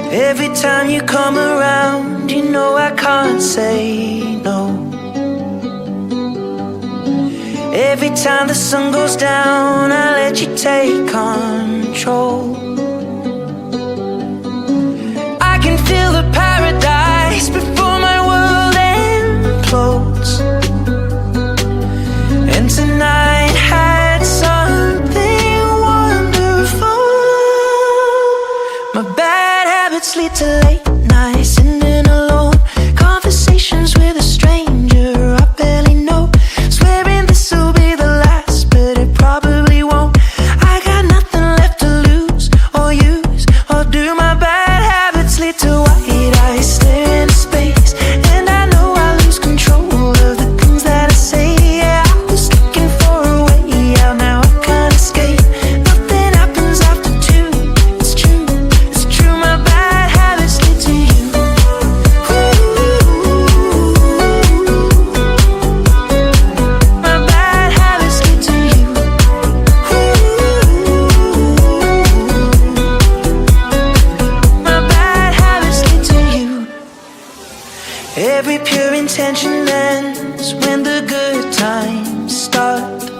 Every time you come around, you know I can't say no. Every time the sun goes down, I let you take control. I can feel the paradise before my world implodes. And tonight had something wonderful. My bad habits lead to late nights, sitting alone, conversations with a stranger I barely know, swearing this will be the last, but it probably won't. I got nothing left to lose or use or do. My bad habits lead to white eyes stare into space, and I know I lose control of the things that I say. Yeah, I was looking for a way out, now I can't escape. Nothing happens after two. It's true, it's true. My bad habits lead to you. My bad habits lead to you. My bad habits lead to you. Every pure intention ends when the good times start.